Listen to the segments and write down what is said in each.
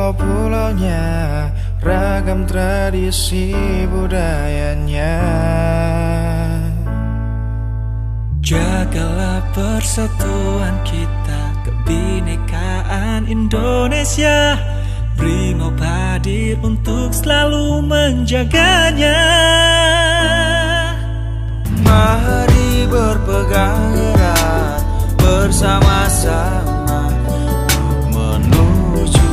pulau-pulaunya, ragam tradisi budayanya. Jagalah persatuan kita, kebinekaan Indonesia. Brimob hadir untuk selalu menjaganya. Mari berpegang erat bersama-sama menuju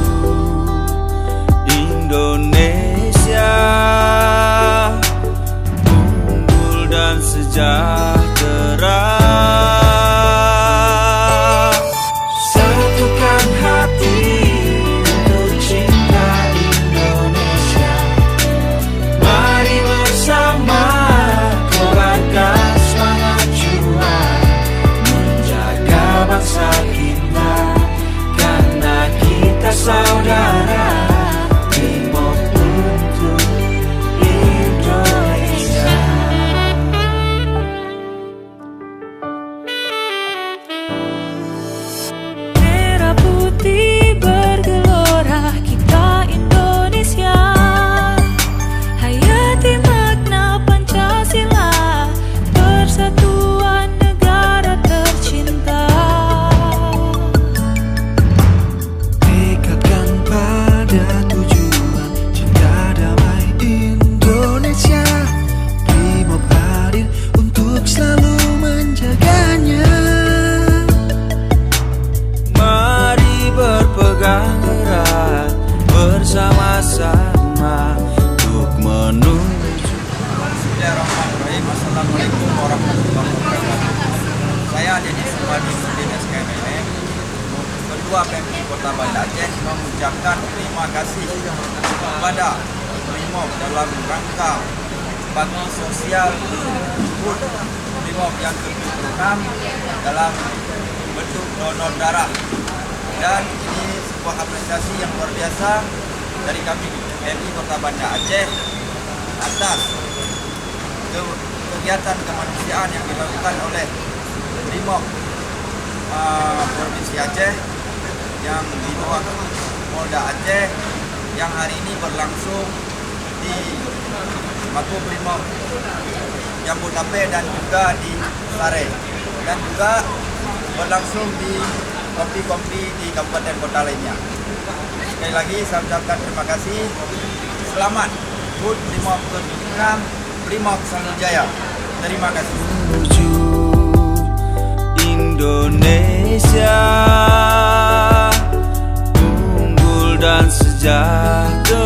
Indonesia unggul dan sejahtera. Satukan hati untuk cinta Indonesia. Mari bersama kobarkan semangat juang menjaga bangsa kita, karena kita saudara. Brimob untuk Indonesia. Merah putih bergelora, kita Indonesia. Hayati makna Pancasila, persatuan negara tercinta. Tekadkan pada tujuan cinta damai Indonesia. Brimob hadir untuk selalu menjaganya. Mari berpegang erat bersama-sama untuk menuju. Bismillahirrahmanirrahim. Assalamualaikum warahmatullahi wabarakatuh. Saya Denis Subadi Sudin SKMM, Ketua PMI Kota Banda Aceh, mengucapkan terima kasih kepada Brimob dalam rangka bakti sosial HUT Brimob yang ke-76 dalam bentuk donor darah. Dan ini sebuah apresiasi yang luar biasa dari kami PMI Kota Banda Aceh atas kegiatan kemanusiaan yang dilakukan oleh Brimob Provinsi Aceh yang di bawah Polda Aceh, yang hari ini berlangsung di Makobrimob Jambudape dan juga di Sare, dan juga berlangsung di kompi-kompi di kabupaten kota lainnya. Sekali lagi saya ucapkan terima kasih. Selamat HUT Brimob ke-76, Brimob selalu jaya. Terima kasih. Menuju Indonesia unggul dan sejahtera.